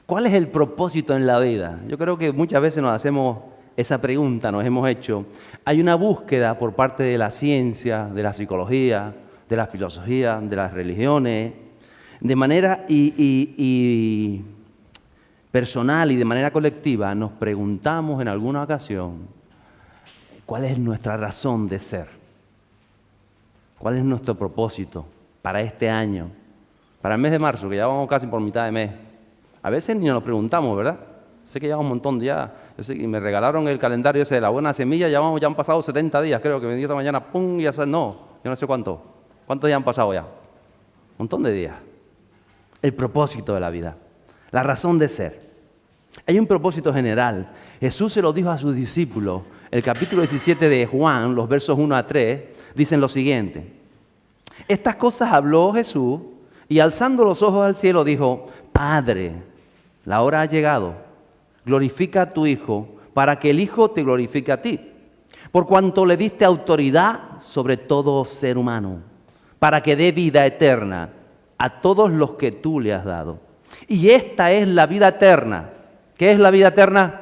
¿Cuál es el propósito en la vida? Yo creo que muchas veces nos hacemos esa pregunta, nos hemos hecho. Hay una búsqueda por parte de la ciencia, de la psicología, de la filosofía, de las religiones, de manera personal y de manera colectiva, nos preguntamos en alguna ocasión, ¿cuál es nuestra razón de ser? ¿Cuál es nuestro propósito para este año? Para el mes de marzo, que ya vamos casi por mitad de mes. A veces ni nos lo preguntamos, ¿verdad? Sé que lleva un montón ya. Y me regalaron el calendario ese de la buena semilla, ya han pasado 70 días, creo que me dio esta mañana, ¡pum! Y ya no, yo no sé cuánto. ¿Cuántos días han pasado ya? Un montón de días. El propósito de la vida, la razón de ser. Hay un propósito general. Jesús se lo dijo a sus discípulos. El capítulo 17 de Juan, los versos 1 a 3, dicen lo siguiente. Estas cosas habló Jesús y alzando los ojos al cielo dijo, Padre, la hora ha llegado, glorifica a tu Hijo para que el Hijo te glorifique a ti, por cuanto le diste autoridad sobre todo ser humano, para que dé vida eterna a todos los que tú le has dado. Y esta es la vida eterna. ¿Qué es la vida eterna?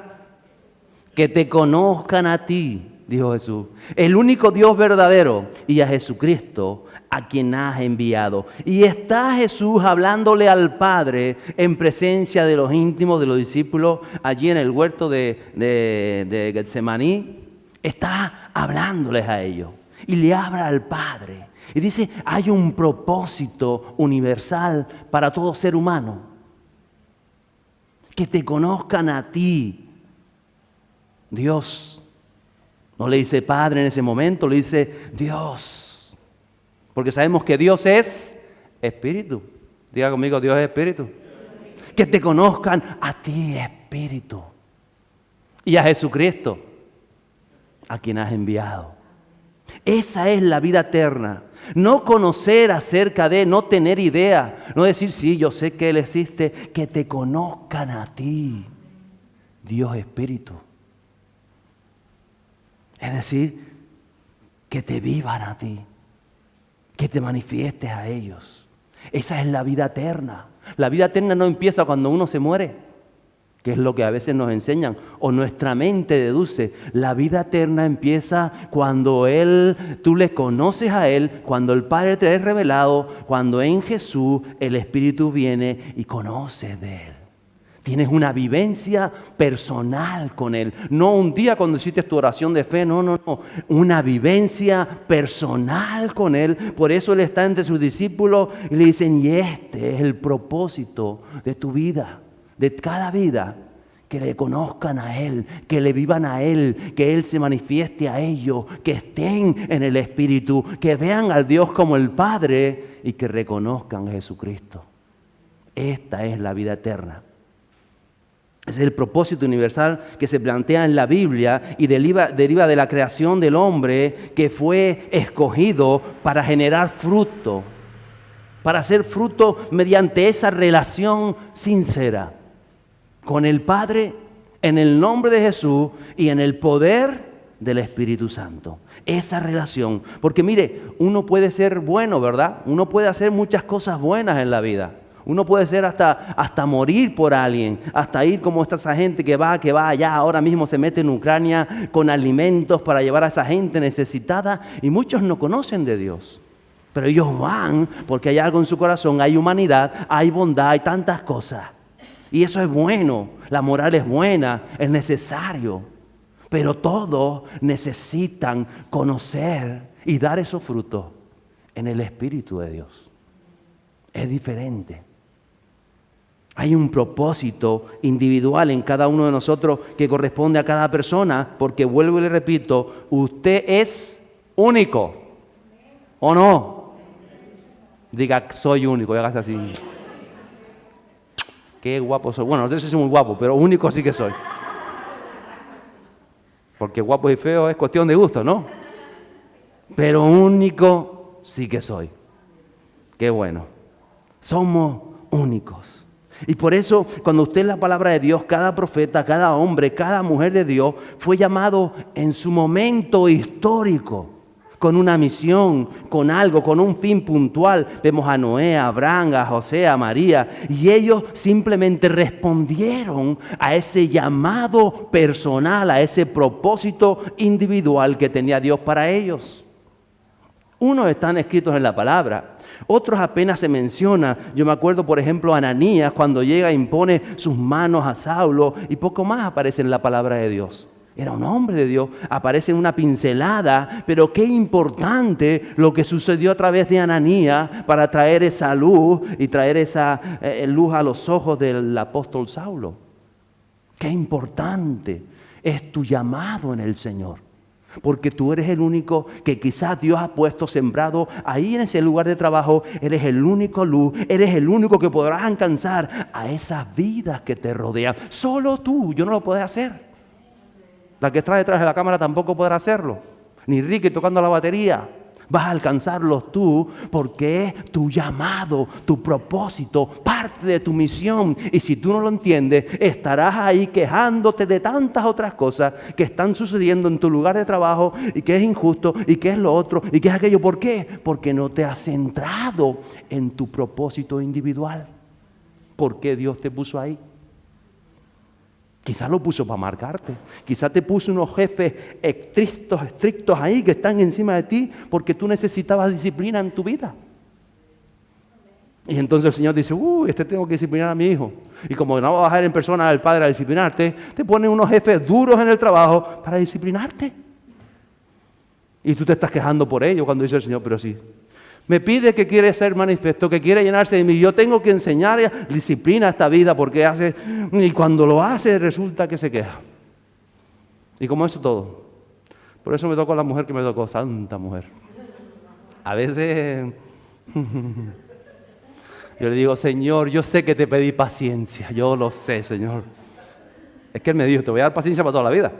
Que te conozcan a ti, dijo Jesús, el único Dios verdadero, y a Jesucristo, a quien has enviado. Y está Jesús hablándole al Padre en presencia de los íntimos, de los discípulos, allí en el huerto de Getsemaní. Está hablándoles a ellos y le habla al Padre. Y dice, hay un propósito universal para todo ser humano. Que te conozcan a ti, Dios. No le dice Padre en ese momento, le dice Dios. Porque sabemos que Dios es Espíritu. Diga conmigo, Dios es Espíritu. Que te conozcan a ti, Espíritu. Y a Jesucristo, a quien has enviado. Esa es la vida eterna. No conocer acerca de, no tener idea, no decir, sí, yo sé que Él existe, que te conozcan a ti, Dios Espíritu. Es decir, que te vivan a ti, que te manifiestes a ellos. Esa es la vida eterna. La vida eterna no empieza cuando uno se muere, que es lo que a veces nos enseñan, o nuestra mente deduce. La vida eterna empieza cuando tú le conoces a Él, cuando el Padre te es revelado, cuando en Jesús el Espíritu viene y conoces de Él. Tienes una vivencia personal con Él. No un día cuando hiciste tu oración de fe, no. Una vivencia personal con Él. Por eso Él está entre sus discípulos y le dicen, y este es el propósito de tu vida. De cada vida, que le conozcan a Él, que le vivan a Él, que Él se manifieste a ellos, que estén en el Espíritu, que vean al Dios como el Padre y que reconozcan a Jesucristo. Esta es la vida eterna. Es el propósito universal que se plantea en la Biblia y deriva de la creación del hombre que fue escogido para generar fruto, para hacer fruto mediante esa relación sincera con el Padre, en el nombre de Jesús y en el poder del Espíritu Santo. Esa relación. Porque mire, uno puede ser bueno, ¿verdad? Uno puede hacer muchas cosas buenas en la vida. Uno puede ser hasta morir por alguien, hasta ir como esa gente que va allá, ahora mismo se mete en Ucrania con alimentos para llevar a esa gente necesitada, y muchos no conocen de Dios. Pero ellos van porque hay algo en su corazón, hay humanidad, hay bondad, hay tantas cosas. Y eso es bueno, la moral es buena, es necesario. Pero todos necesitan conocer y dar esos frutos en el Espíritu de Dios. Es diferente. Hay un propósito individual en cada uno de nosotros que corresponde a cada persona, porque vuelvo y le repito, usted es único, ¿o no? Diga, soy único, y hágase así. Qué guapo soy. Bueno, no sé si soy muy guapo, pero único sí que soy. Porque guapo y feo es cuestión de gusto, ¿no? Pero único sí que soy. Qué bueno. Somos únicos. Y por eso, cuando usted lee la palabra de Dios, cada profeta, cada hombre, cada mujer de Dios fue llamado en su momento histórico con una misión, con algo, con un fin puntual. Vemos a Noé, a Abraham, a José, a María, y ellos simplemente respondieron a ese llamado personal, a ese propósito individual que tenía Dios para ellos. Unos están escritos en la palabra, otros apenas se menciona. Yo me acuerdo, por ejemplo, Ananías, cuando llega e impone sus manos a Saulo, y poco más aparece en la palabra de Dios. Era un hombre de Dios, aparece en una pincelada, pero qué importante lo que sucedió a través de Ananías para traer esa luz y traer esa luz a los ojos del apóstol Saulo. Qué importante es tu llamado en el Señor. Porque tú eres el único que quizás Dios ha puesto sembrado ahí en ese lugar de trabajo. Eres el único luz, eres el único que podrás alcanzar a esas vidas que te rodean. Solo tú, yo no lo puedo hacer. La que está detrás de la cámara tampoco podrá hacerlo. Ni Ricky tocando la batería. Vas a alcanzarlos tú porque es tu llamado, tu propósito, parte de tu misión. Y si tú no lo entiendes, estarás ahí quejándote de tantas otras cosas que están sucediendo en tu lugar de trabajo y que es injusto y que es lo otro y que es aquello. ¿Por qué? Porque no te has centrado en tu propósito individual. ¿Por qué Dios te puso ahí? Quizás lo puso para marcarte. Quizás te puso unos jefes estrictos ahí que están encima de ti porque tú necesitabas disciplina en tu vida. Y entonces el Señor dice, tengo que disciplinar a mi hijo. Y como no va a bajar en persona al padre a disciplinarte, te ponen unos jefes duros en el trabajo para disciplinarte. Y tú te estás quejando por ello cuando dice el Señor, pero sí. Me pide que quiere ser manifiesto, que quiere llenarse de mí. Yo tengo que enseñar disciplina a esta vida porque hace... Y cuando lo hace resulta que se queja. Y como eso todo. Por eso me tocó la mujer que me tocó, santa mujer. A veces... Yo le digo, Señor, yo sé que te pedí paciencia. Yo lo sé, Señor. Es que Él me dijo, te voy a dar paciencia para toda la vida.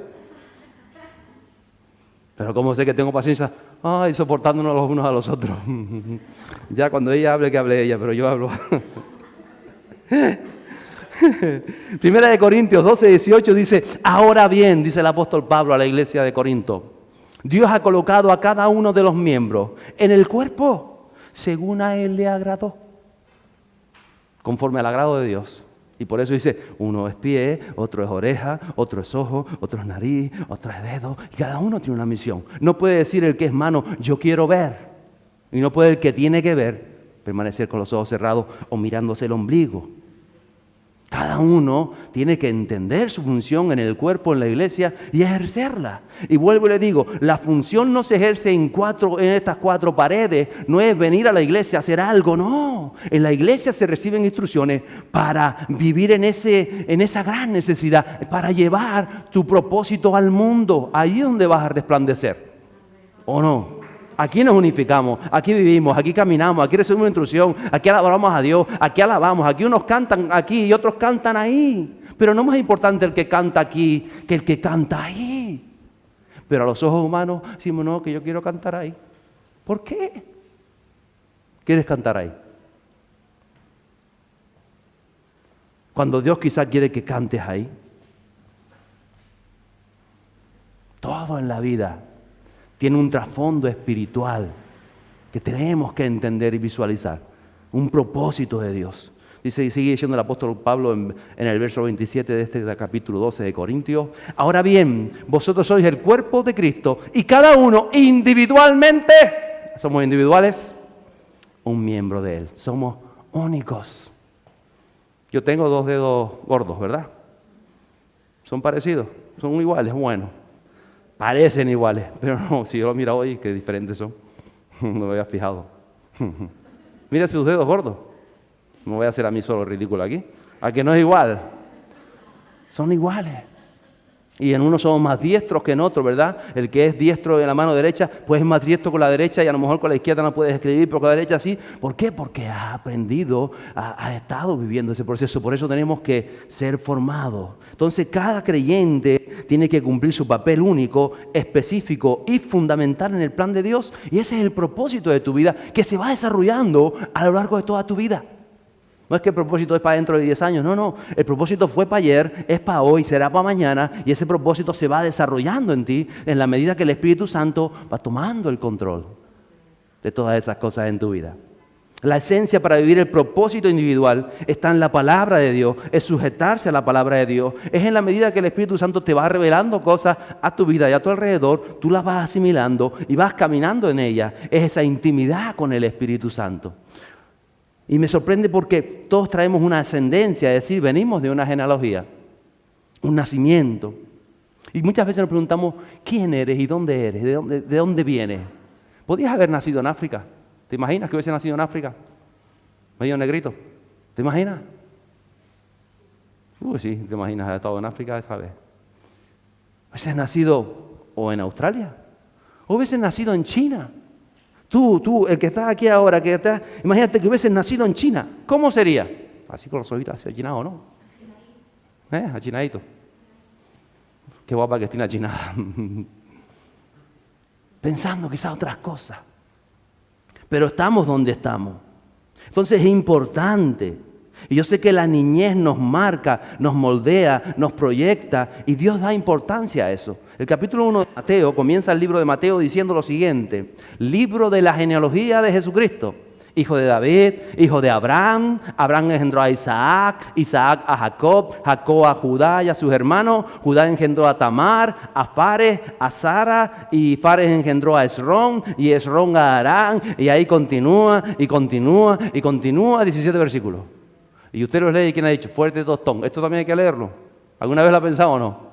Pero ¿cómo sé que tengo paciencia? Ay, soportándonos los unos a los otros. Ya cuando ella hable, que hable ella, pero yo hablo. Primera de Corintios 12, 18 dice, ahora bien, dice el apóstol Pablo a la iglesia de Corinto, Dios ha colocado a cada uno de los miembros en el cuerpo según a Él le agradó. Conforme al agrado de Dios. Y por eso dice, uno es pie, otro es oreja, otro es ojo, otro es nariz, otro es dedo. Y cada uno tiene una misión. No puede decir el que es mano, yo quiero ver. Y no puede el que tiene que ver permanecer con los ojos cerrados o mirándose el ombligo. Cada uno tiene que entender su función en el cuerpo, en la iglesia y ejercerla. Y vuelvo y le digo, la función no se ejerce en estas cuatro paredes. No es venir a la iglesia a hacer algo, no. En la iglesia se reciben instrucciones para vivir en esa gran necesidad, para llevar tu propósito al mundo. Ahí es donde vas a resplandecer. ¿O no? Aquí nos unificamos, aquí vivimos, aquí caminamos, aquí recibimos instrucción, aquí alabamos a Dios, aquí alabamos, aquí unos cantan aquí y otros cantan ahí. Pero no es más importante el que canta aquí que el que canta ahí. Pero a los ojos humanos decimos, no, que yo quiero cantar ahí. ¿Por qué? ¿Quieres cantar ahí? Cuando Dios quizás quiere que cantes ahí. Todo en la vida tiene un trasfondo espiritual que tenemos que entender y visualizar. Un propósito de Dios. Dice, y sigue diciendo el apóstol Pablo en el verso 27 de este capítulo 12 de Corintios. Ahora bien, vosotros sois el cuerpo de Cristo y cada uno individualmente, somos individuales, un miembro de Él. Somos únicos. Yo tengo 2 dedos gordos, ¿verdad? ¿Son parecidos? ¿Son iguales? Bueno. Parecen iguales, pero no, si yo lo miro hoy, qué diferentes son. No me había fijado. Mira sus dedos gordos. No voy a hacer a mí solo ridículo aquí. ¿A que no es igual? Son iguales. Y en uno somos más diestros que en otro, ¿verdad? El que es diestro de la mano derecha, pues es más diestro con la derecha y a lo mejor con la izquierda no puedes escribir, pero con la derecha sí. ¿Por qué? Porque has aprendido, has estado viviendo ese proceso. Por eso tenemos que ser formados. Entonces cada creyente tiene que cumplir su papel único, específico y fundamental en el plan de Dios. Y ese es el propósito de tu vida que se va desarrollando a lo largo de toda tu vida. No es que el propósito es para dentro de 10 años, no. El propósito fue para ayer, es para hoy, será para mañana y ese propósito se va desarrollando en ti en la medida que el Espíritu Santo va tomando el control de todas esas cosas en tu vida. La esencia para vivir el propósito individual está en la palabra de Dios, es sujetarse a la palabra de Dios. Es en la medida que el Espíritu Santo te va revelando cosas a tu vida y a tu alrededor, tú las vas asimilando y vas caminando en ellas. Es esa intimidad con el Espíritu Santo. Y me sorprende porque todos traemos una ascendencia, es decir, venimos de una genealogía, un nacimiento. Y muchas veces nos preguntamos, ¿quién eres y dónde eres? ¿De dónde vienes? ¿Podías haber nacido en África? ¿Te imaginas que hubiese nacido en África? Medio negrito. ¿Te imaginas? Sí, te imaginas, haber estado en África esa vez. Hubieses nacido o en Australia, o hubieses nacido en China. Tú, el que estás aquí ahora, imagínate que hubieses nacido en China. ¿Cómo sería? Así con los ojitos así achinados, ¿no? Achinadito. Qué guapa que esté achinada. Pensando quizás otras cosas. Pero estamos donde estamos. Entonces es importante. Y yo sé que la niñez nos marca, nos moldea, nos proyecta y Dios da importancia a eso. El capítulo 1 de Mateo, comienza el libro de Mateo diciendo lo siguiente. Libro de la genealogía de Jesucristo. Hijo de David, hijo de Abraham. Abraham engendró a Isaac, Isaac a Jacob, Jacob a Judá y a sus hermanos. Judá engendró a Tamar, a Fares, a Sara, y Fares engendró a Esrón, y Esrón a Arán. Y ahí continúa, y continúa, y continúa, 17 versículos. Y usted los lee y ¿quién ha dicho? Fuerte tostón. ¿Esto también hay que leerlo? ¿Alguna vez lo ha pensado o no?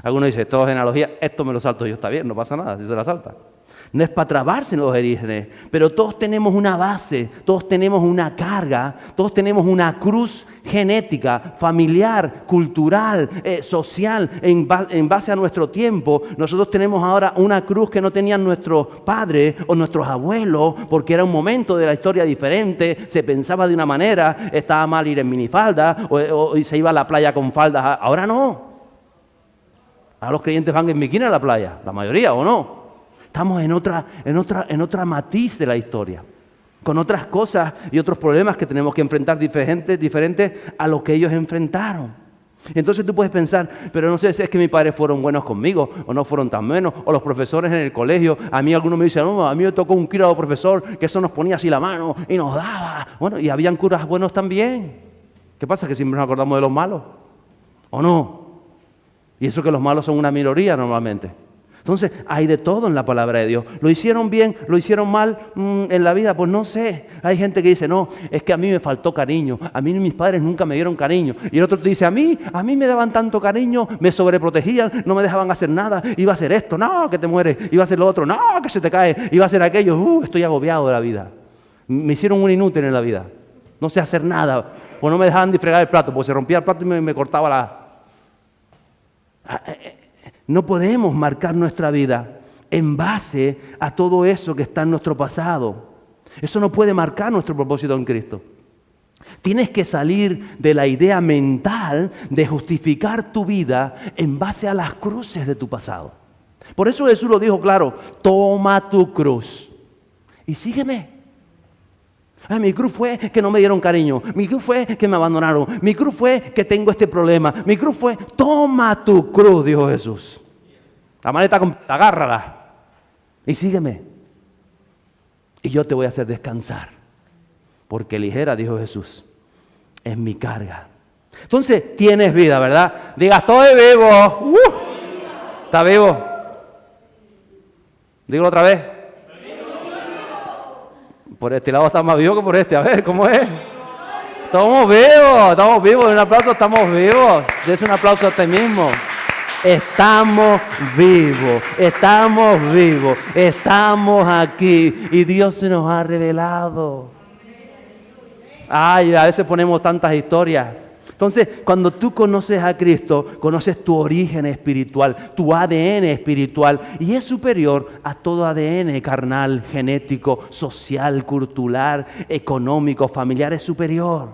Alguno dice, esto es genealogía, esto me lo salto yo, está bien, no pasa nada si se la salta. No es para trabarse en los orígenes, pero todos tenemos una base, todos tenemos una carga, todos tenemos una cruz genética, familiar, cultural, social, en base a nuestro tiempo. Nosotros tenemos ahora una cruz que no tenían nuestros padres o nuestros abuelos, porque era un momento de la historia diferente, se pensaba de una manera, estaba mal ir en minifalda o se iba a la playa con faldas. Ahora no. Ahora los creyentes van en bikini a la playa, la mayoría, ¿o no? Estamos en otra matiz de la historia, con otras cosas y otros problemas que tenemos que enfrentar diferentes a lo que ellos enfrentaron. Entonces tú puedes pensar, pero no sé si es que mis padres fueron buenos conmigo o no fueron tan buenos, o los profesores en el colegio. A mí algunos me dicen, no, a mí me tocó un cura profesor que eso nos ponía así la mano y nos daba. Bueno, y habían curas buenos también. ¿Qué pasa? Que siempre nos acordamos de los malos, ¿o no? Y eso que los malos son una minoría normalmente. Entonces, hay de todo en la palabra de Dios. ¿Lo hicieron bien? ¿Lo hicieron mal en la vida? Pues no sé. Hay gente que dice, no, es que a mí me faltó cariño. A mí mis padres nunca me dieron cariño. Y el otro te dice, a mí me daban tanto cariño, me sobreprotegían, no me dejaban hacer nada. Iba a hacer esto, no, que te mueres. Iba a hacer lo otro, no, que se te cae. Iba a hacer aquello, estoy agobiado de la vida. Me hicieron un inútil en la vida. No sé hacer nada. Pues no me dejaban de fregar el plato, porque se rompía el plato y me cortaba la... No podemos marcar nuestra vida en base a todo eso que está en nuestro pasado. Eso no puede marcar nuestro propósito en Cristo. Tienes que salir de la idea mental de justificar tu vida en base a las cruces de tu pasado. Por eso Jesús lo dijo claro, toma tu cruz y sígueme. Mi cruz fue que no me dieron cariño. Mi cruz fue que me abandonaron. Mi cruz fue que tengo este problema. Mi cruz fue, toma tu cruz, dijo Jesús. La maleta completa, agárrala y sígueme. Y yo te voy a hacer descansar. Porque ligera, dijo Jesús, es mi carga. Entonces, tienes vida, ¿verdad? Diga, estoy vivo. ¿Está vivo? Dígalo otra vez. Por este lado está más vivo que por este. A ver, ¿cómo es? Estamos vivos. Un aplauso, estamos vivos. Des un aplauso a ti mismo. Estamos vivos, estamos aquí y Dios se nos ha revelado. Ay, a veces ponemos tantas historias. Entonces, cuando tú conoces a Cristo, conoces tu origen espiritual, tu ADN espiritual, y es superior a todo ADN carnal, genético, social, cultural, económico, familiar, es superior.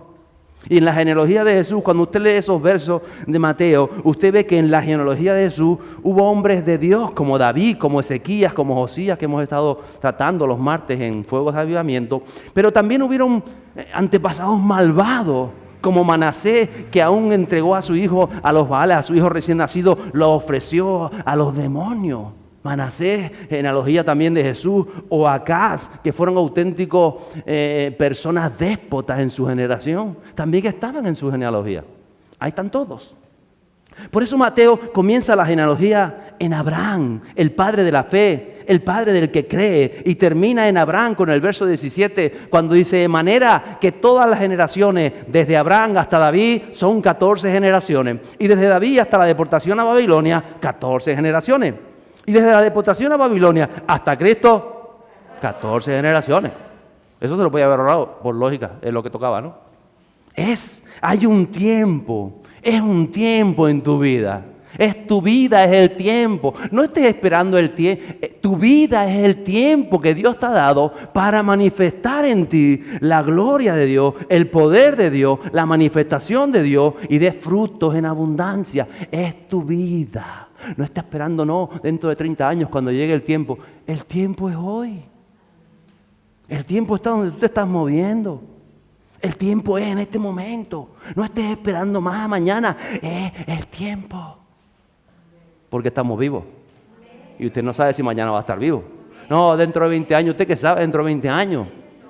Y en la genealogía de Jesús, cuando usted lee esos versos de Mateo, usted ve que en la genealogía de Jesús hubo hombres de Dios como David, como Ezequías, como Josías, que hemos estado tratando los martes en Fuegos de Avivamiento. Pero también hubieron antepasados malvados, como Manasés, que aún entregó a su hijo a los Baales, a su hijo recién nacido, lo ofreció a los demonios. Manasés, genealogía también de Jesús, o Acaz, que fueron auténticos personas déspotas en su generación, también estaban en su genealogía. Ahí están todos. Por eso Mateo comienza la genealogía en Abraham, el padre de la fe, el padre del que cree, y termina en Abraham con el verso 17, cuando dice: de manera que todas las generaciones, desde Abraham hasta David, son 14 generaciones, y desde David hasta la deportación a Babilonia, 14 generaciones. Y desde la deportación a Babilonia hasta Cristo, 14 generaciones. Eso se lo podía haber ahorrado, por lógica, es lo que tocaba, ¿no? Hay un tiempo, es un tiempo en tu vida. Es tu vida, es el tiempo. No estés esperando el tiempo. Tu vida es el tiempo que Dios te ha dado para manifestar en ti la gloria de Dios, el poder de Dios, la manifestación de Dios y de frutos en abundancia. Es tu vida. No estás esperando, no, dentro de 30 años cuando llegue el tiempo. El tiempo es hoy. El tiempo está donde tú te estás moviendo. El tiempo es en este momento. No estés esperando más a mañana. Es el tiempo. Porque estamos vivos. Y usted no sabe si mañana va a estar vivo. No, dentro de 20 años. ¿Usted qué sabe dentro de 20 años?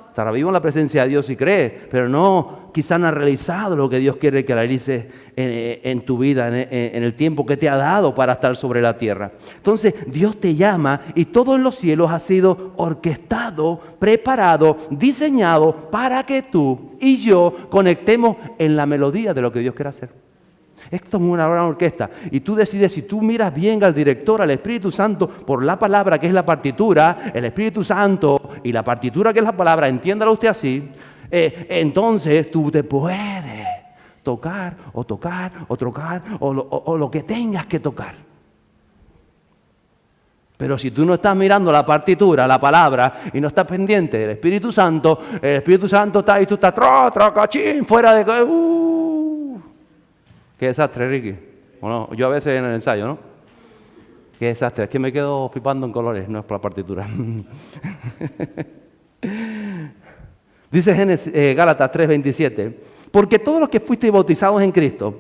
Estará vivo en la presencia de Dios si cree, pero no, quizá no ha realizado lo que Dios quiere que realice en tu vida, en el tiempo que te ha dado para estar sobre la tierra. Entonces, Dios te llama y todo en los cielos ha sido orquestado, preparado, diseñado para que tú y yo conectemos en la melodía de lo que Dios quiere hacer. Esto es una gran orquesta y tú decides, si tú miras bien al director, al Espíritu Santo, por la palabra que es la partitura, el Espíritu Santo y la partitura que es la palabra, entiéndalo usted así, entonces tú te puedes tocar o lo que tengas que tocar. Pero si tú no estás mirando la partitura, la palabra, y no estás pendiente del Espíritu Santo, el Espíritu Santo está ahí, tú estás cachín, fuera de... Qué desastre, Ricky. Bueno, yo a veces en el ensayo, ¿no? Qué desastre. Es que me quedo flipando en colores, no es por la partitura. Dice Gálatas 3:27. Porque todos los que fuisteis bautizados en Cristo,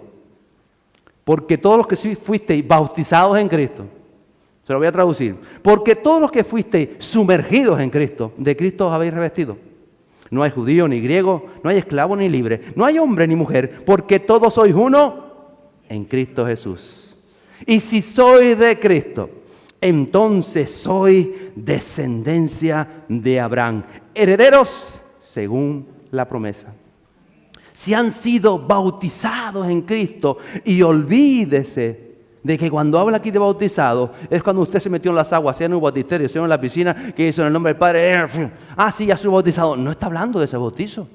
se lo voy a traducir. Porque todos los que fuisteis sumergidos en Cristo, de Cristo os habéis revestido. No hay judío ni griego, no hay esclavo ni libre, no hay hombre ni mujer, porque todos sois uno en Cristo Jesús. Y si sois de Cristo, entonces sois descendencia de Abraham, herederos según la promesa. Si han sido bautizados en Cristo, y olvídese de que cuando habla aquí de bautizado, es cuando usted se metió en las aguas, sea en un bautisterio, sea en la piscina, que hizo en el nombre del Padre, sí, ya soy bautizado. No está hablando de ese bautizo.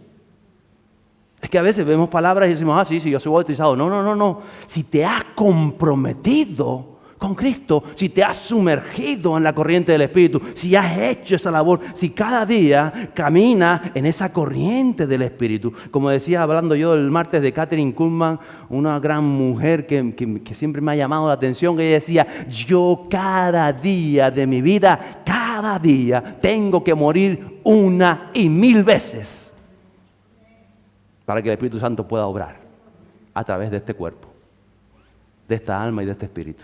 Es que a veces vemos palabras y decimos, sí, yo soy bautizado. No. Si te has comprometido con Cristo, si te has sumergido en la corriente del Espíritu, si has hecho esa labor, si cada día caminas en esa corriente del Espíritu. Como decía, hablando yo el martes de Catherine Kuhlman, una gran mujer que siempre me ha llamado la atención, que ella decía, yo cada día de mi vida, cada día tengo que morir 1,000 veces para que el Espíritu Santo pueda obrar a través de este cuerpo, de esta alma y de este espíritu.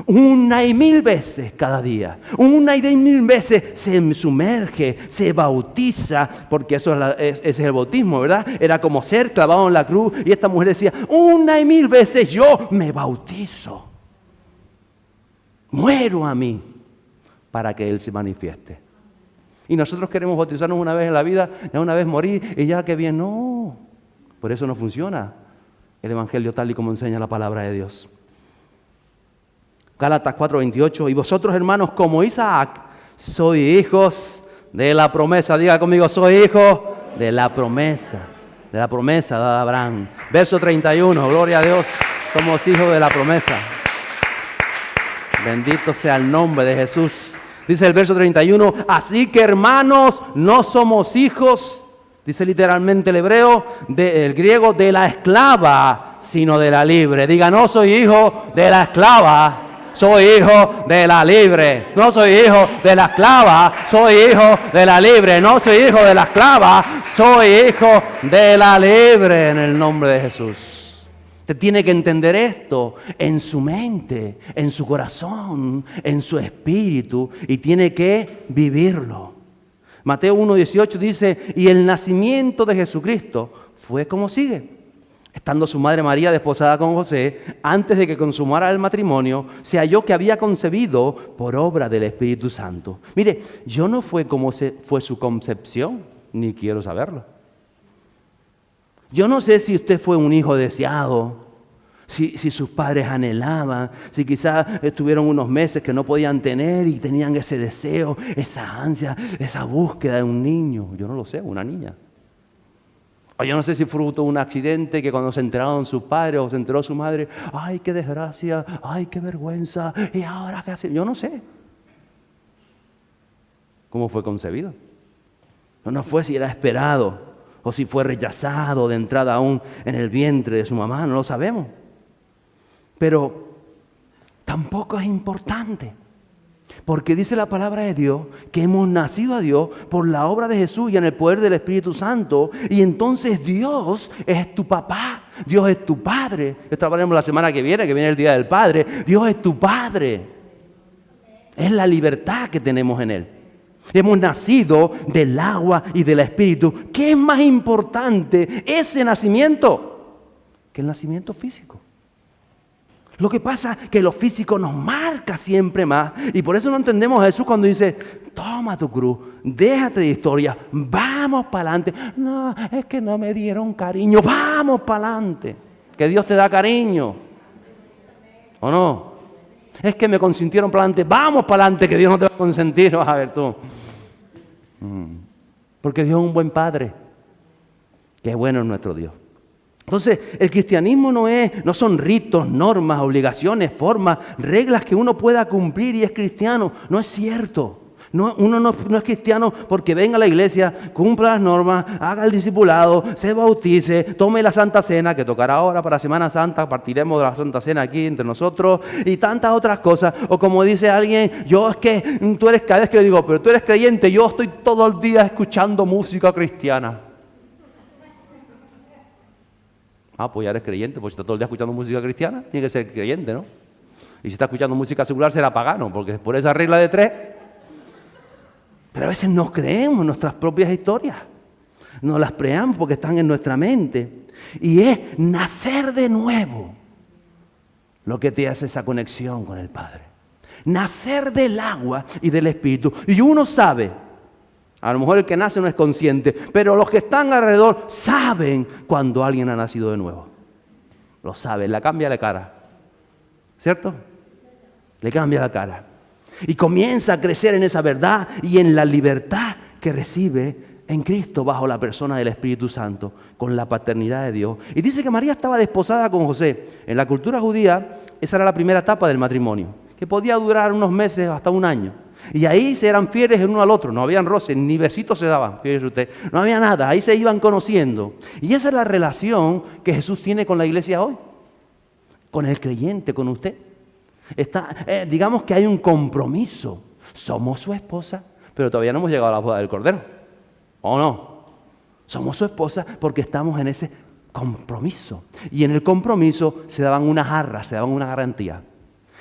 1,000 veces cada día, 1,000 veces se sumerge, se bautiza, porque ese es el bautismo, ¿verdad? Era como ser clavado en la cruz, y esta mujer decía, 1,000 veces yo me bautizo, muero a mí para que Él se manifieste. Y nosotros queremos bautizarnos una vez en la vida, ya una vez morir, y ya que bien, no. Por eso no funciona el Evangelio tal y como enseña la palabra de Dios. Gálatas 4:28, y vosotros, hermanos, como Isaac, sois hijos de la promesa. Diga conmigo, soy hijo de la promesa dada a Abraham. Verso 31, gloria a Dios, somos hijos de la promesa. Bendito sea el nombre de Jesús. Dice el verso 31, así que hermanos, no somos hijos Dice literalmente el hebreo, el griego, de la esclava, sino de la libre. Diga, no soy hijo de la esclava, soy hijo de la libre. No soy hijo de la esclava, soy hijo de la libre. No soy hijo de la esclava, soy hijo de la libre, en el nombre de Jesús. Usted tiene que entender esto en su mente, en su corazón, en su espíritu, y tiene que vivirlo. Mateo 1:18 dice, y el nacimiento de Jesucristo fue como sigue. Estando su madre María desposada con José, antes de que consumara el matrimonio, se halló que había concebido por obra del Espíritu Santo. Mire, yo no fue como fue su concepción, ni quiero saberlo. Yo no sé si usted fue un hijo deseado, si sus padres anhelaban, si quizás estuvieron unos meses que no podían tener y tenían ese deseo, esa ansia, esa búsqueda de un niño. Yo no lo sé, una niña. O yo no sé si fruto de un accidente que cuando se enteraron sus padres o se enteró su madre, ¡ay, qué desgracia! ¡Ay, qué vergüenza! ¿Y ahora qué hace? Yo no sé cómo fue concebido. No fue si era esperado o si fue rechazado de entrada aún en el vientre de su mamá, no lo sabemos. Pero tampoco es importante, porque dice la palabra de Dios que hemos nacido a Dios por la obra de Jesús y en el poder del Espíritu Santo, y entonces Dios es tu papá, Dios es tu padre. Esto hablaremos la semana que viene el Día del Padre. Dios es tu padre. Es la libertad que tenemos en Él. Hemos nacido del agua y del Espíritu. ¿Qué es más importante ese nacimiento que el nacimiento físico? Lo que pasa es que lo físico nos marca siempre más, y por eso no entendemos a Jesús cuando dice, toma tu cruz, déjate de historia, vamos para adelante. No, es que no me dieron cariño, vamos para adelante, que Dios te da cariño, ¿o no? Es que me consintieron para adelante, vamos para adelante, que Dios no te va a consentir. Vas a ver tú, porque Dios es un buen Padre, que bueno es nuestro Dios. Entonces, el cristianismo no son ritos, normas, obligaciones, formas, reglas que uno pueda cumplir y es cristiano. No es cierto. Uno no es cristiano porque venga a la iglesia, cumpla las normas, haga el discipulado, se bautice, tome la Santa Cena, que tocará ahora para Semana Santa, partiremos de la Santa Cena aquí entre nosotros, y tantas otras cosas. O como dice alguien, cada vez que le digo, pero tú eres creyente, yo estoy todo el día escuchando música cristiana. Ah, pues ya eres creyente, pues si está todo el día escuchando música cristiana, tiene que ser creyente, ¿no? Y si está escuchando música secular, será pagano, porque por esa regla de 3. Pero a veces nos creemos nuestras propias historias. Nos las creamos porque están en nuestra mente. Y es nacer de nuevo lo que te hace esa conexión con el Padre. Nacer del agua y del Espíritu. Y uno sabe, a lo mejor el que nace no es consciente, pero los que están alrededor saben cuando alguien ha nacido de nuevo. Lo saben, le cambia la cara. ¿Cierto? Le cambia la cara. Y comienza a crecer en esa verdad y en la libertad que recibe en Cristo bajo la persona del Espíritu Santo, con la paternidad de Dios. Y dice que María estaba desposada con José. En la cultura judía, esa era la primera etapa del matrimonio, que podía durar unos meses hasta un año. Y ahí se eran fieles el uno al otro, no habían roces, ni besitos se daban, fíjese usted, no había nada, ahí se iban conociendo. Y esa es la relación que Jesús tiene con la iglesia hoy, con el creyente, con usted. Digamos que hay un compromiso, somos su esposa, pero todavía no hemos llegado a la boda del Cordero, ¿o no? Somos su esposa porque estamos en ese compromiso, y en el compromiso se daban unas arras, se daban una garantía.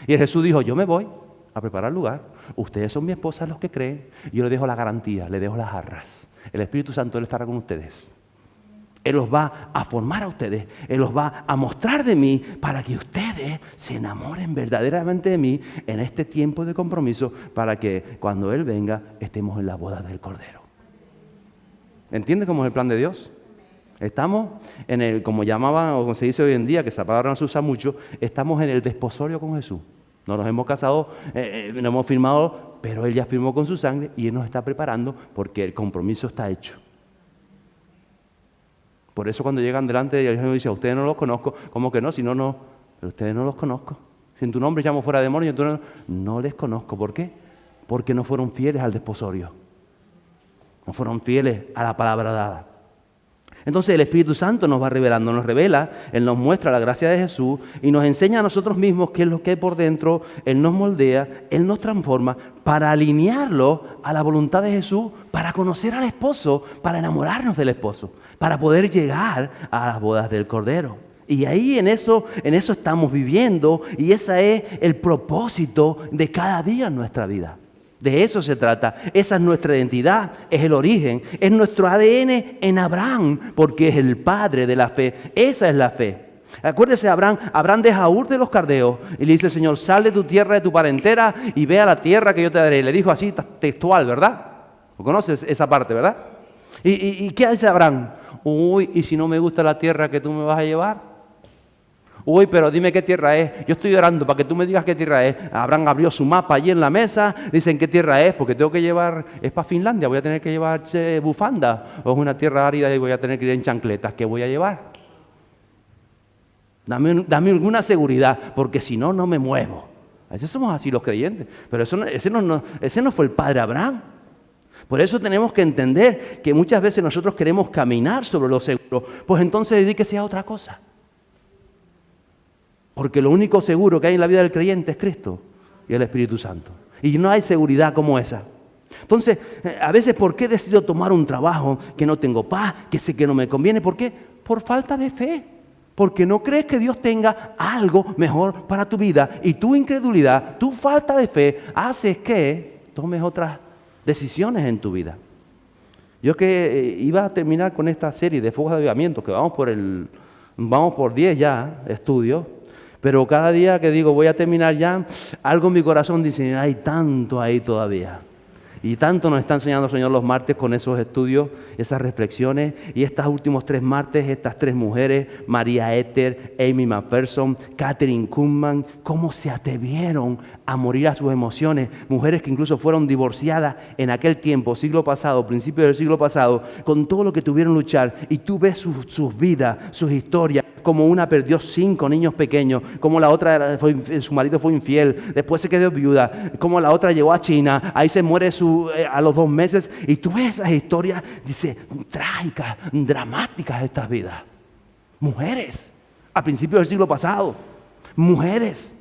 Y Jesús dijo, yo me voy a preparar lugar, ustedes son mi esposa los que creen, yo les dejo la garantía, les dejo las arras. El Espíritu Santo, Él estará con ustedes. Él los va a formar a ustedes, Él los va a mostrar de mí para que ustedes se enamoren verdaderamente de mí en este tiempo de compromiso, para que cuando Él venga estemos en la boda del Cordero. ¿Entiende cómo es el plan de Dios? Estamos en el, como llamaban o como se dice hoy en día, que esa palabra no se usa mucho, estamos en el desposorio con Jesús. No nos hemos casado, no hemos firmado, pero Él ya firmó con su sangre y Él nos está preparando porque el compromiso está hecho. Por eso cuando llegan delante de Él, Él dice, a ustedes no los conozco. ¿Cómo que no? Si no, pero ustedes no los conozco. Si en tu nombre llamo fuera demonios, no les conozco. ¿Por qué? Porque no fueron fieles al desposorio. No fueron fieles a la palabra dada. Entonces el Espíritu Santo nos va revelando, nos revela, Él nos muestra la gracia de Jesús y nos enseña a nosotros mismos qué es lo que hay por dentro. Él nos moldea, Él nos transforma para alinearlo a la voluntad de Jesús, para conocer al esposo, para enamorarnos del esposo, para poder llegar a las bodas del Cordero. Y ahí en eso estamos viviendo y ese es el propósito de cada día en nuestra vida. De eso se trata. Esa es nuestra identidad, es el origen, es nuestro ADN en Abraham, porque es el padre de la fe. Esa es la fe. Acuérdese, Abraham deja a Ur de los Caldeos y le dice: Señor, sal de tu tierra, de tu parentela y ve a la tierra que yo te daré. Le dijo así textual, ¿verdad? ¿Conoces esa parte, verdad? ¿Y qué hace Abraham? Uy, ¿y si no me gusta la tierra que tú me vas a llevar? Uy, pero dime qué tierra es. Yo estoy orando para que tú me digas qué tierra es. Abraham abrió su mapa allí en la mesa. Dicen qué tierra es, porque tengo que llevar, es para Finlandia, voy a tener que llevar bufanda. O es una tierra árida y voy a tener que ir en chancletas. ¿Qué voy a llevar? Dame alguna seguridad, porque si no, no me muevo. A veces somos así los creyentes. Pero ese no fue el padre Abraham. Por eso tenemos que entender que muchas veces nosotros queremos caminar sobre lo seguro. Pues entonces dedíquese a otra cosa. Porque lo único seguro que hay en la vida del creyente es Cristo y el Espíritu Santo. Y no hay seguridad como esa. Entonces, a veces, ¿por qué decido tomar un trabajo que no tengo paz, que sé que no me conviene? ¿Por qué? Por falta de fe. Porque no crees que Dios tenga algo mejor para tu vida. Y tu incredulidad, tu falta de fe, hace que tomes otras decisiones en tu vida. Yo que iba a terminar con esta serie de Fuegos de Avivamiento, que vamos por 10 ya estudios. Pero cada día que digo voy a terminar ya, algo en mi corazón dice, hay tanto ahí todavía. Y tanto nos está enseñando el Señor los martes con esos estudios, esas reflexiones. Y estos últimos 3 martes, estas 3 mujeres, María Ether, Amy McPherson, Catherine Kuhlman, cómo se atrevieron a morir a sus emociones. Mujeres que incluso fueron divorciadas en aquel tiempo, siglo pasado, principios del siglo pasado, con todo lo que tuvieron que luchar. Y tú ves sus vidas, sus historias. Como una perdió 5 niños pequeños, como la otra, su marido fue infiel, después se quedó viuda, como la otra llegó a China, ahí se muere a los 2 meses, y tú ves esas historias, dice, trágicas, dramáticas estas vidas. Mujeres, a principios del siglo pasado, mujeres